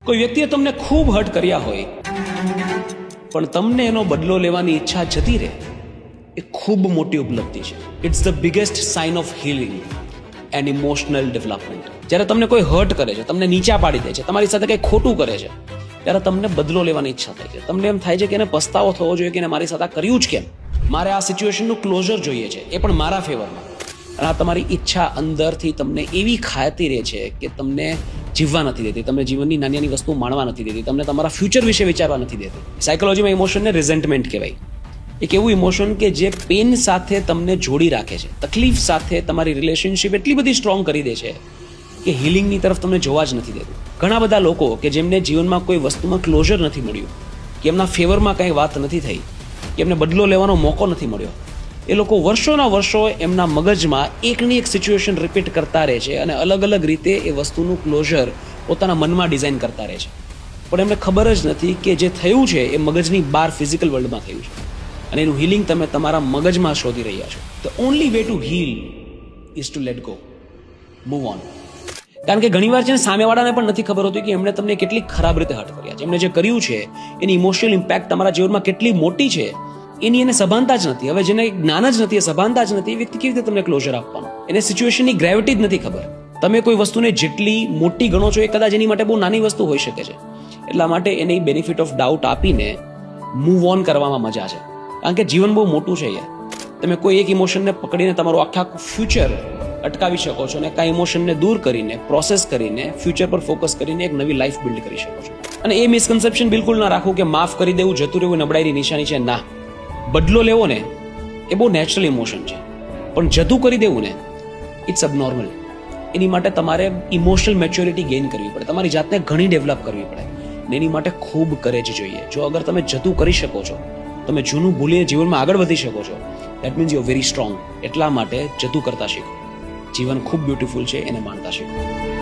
કોઈ વ્યક્તિએ તમને ખૂબ હર્ટ કર્યા હોય પણ તમને એનો બદલો લેવાની ઈચ્છા જતી રહે એ ખૂબ મોટી ઉપલબ્ધિ છે. It's the biggest sign of healing and emotional development. જ્યારે તમને કોઈ હર્ટ કરે છે, તમને નીચા પાડી દે છે, તમારી સાથે કંઈ ખોટું કરે છે, ત્યારે તમને બદલો લેવાની ઈચ્છા થાય છે. તમને એમ થાય છે કે એને પસ્તાવો થવો જોઈએ કે એને મારી સાથે આ કર્યું જ કેમ, મારે આ સિચ્યુએશનનું ક્લોઝર જોઈએ છે, એ પણ મારા ફેવરમાં. અને આ તમારી ઈચ્છા અંદરથી તમને એવી ખાતી રહે છે કે તમને જીવવા નથી દેતી, તમને જીવનની નાની નાની વસ્તુ માણવા નથી દેતી, તમને તમારા ફ્યુચર વિશે વિચારવા નથી દેતી. સાયકોલોજીમાં ઇમોશનને રિઝેન્ટમેન્ટ કહેવાય. એક એવું ઇમોશન કે જે પેન સાથે તમને જોડી રાખે છે, તકલીફ સાથે તમારી રિલેશનશિપ એટલી બધી સ્ટ્રોંગ કરી દે છે કે હિલિંગની તરફ તમને જોવા જ નથી દેતું. ઘણા બધા લોકો કે જેમને જીવનમાં કોઈ વસ્તુમાં ક્લોઝર નથી મળ્યું, કે એમના ફેવરમાં કંઈ વાત નથી થઈ, કે એમને બદલો લેવાનો મોકો નથી મળ્યો, એ લોકો વર્ષોના વર્ષો એમના મગજમાં એકની એક સિચ્યુએશન રિપીટ કરતા રહે છે અને અલગ અલગ રીતે એ વસ્તુનું ક્લોઝર પોતાના મનમાં ડિઝાઇન કરતા રહે છે. પણ એમને ખબર જ નથી કે જે થયું છે એ મગજની બહાર ફિઝિકલ વર્લ્ડમાં થયું છે અને એનું હિલિંગ તમે તમારા મગજમાં શોધી રહ્યા છો. The only way to heal is to let go, move on. કારણ કે ઘણીવાર છે ને સામેવાળાને પણ નથી ખબર હોતી કે એમણે તમને કેટલી ખરાબ રીતે હર્ટ કર્યા છે. એમણે જે કર્યું છે એની ઇમોશનલ ઇમ્પેક્ટ તમારા જીવનમાં કેટલી મોટી છે એની એને સભાનતા જ નથી. હવે જેને જ્ઞાન જ નથી, એ સભાનતા જ નથી, એ વ્યક્તિ કેવી રીતે તમને ક્લોઝર આપવાનો? એને સિચ્યુએશનની ગ્રેવિટી જ નથી ખબર. તમે કોઈ વસ્તુને જેટલી મોટી ગણો છો એ કદાચ એની માટે બહુ નાની વસ્તુ હોઈ શકે છે. એટલા માટે એને બેનિફિટ ઓફ ડાઉટ આપીને મૂવ ઓન કરવામાં મજા છે. કારણ કે જીવન બહુ મોટું છે યાર. તમે કોઈ એક ઇમોશનને પકડીને તમારું આખા ફ્યુચર અટકાવી શકો છો અને કાંઈ ઇમોશનને દૂર કરીને, પ્રોસેસ કરીને, ફ્યુચર પર ફોકસ કરીને એક નવી લાઈફ બિલ્ડ કરી શકો છો. અને એ મિસકન્સેપ્શન બિલકુલ ના રાખવું કે માફ કરી દેવું, જતું રહેવું નબળાઈની નિશાની છે. ના, બદલો લેવો ને એ બહુ નેચરલ ઇમોશન છે, પણ જતું કરી દેવું ને ઇટ્સ અબનોર્મલ. એની માટે તમારે ઇમોશનલ મેચ્યોરિટી ગેઇન કરવી પડે, તમારી જાતને ઘણી ડેવલપ કરવી પડે ને એની માટે ખૂબ કરેજ જોઈએ. જો અગર તમે જતું કરી શકો છો, તમે જૂનું ભૂલીને જીવનમાં આગળ વધી શકો છો, that means you are very strong. એટલા માટે જતું કરતા શીખો. જીવન ખૂબ બ્યુટીફુલ છે, એને માણતા શીખો.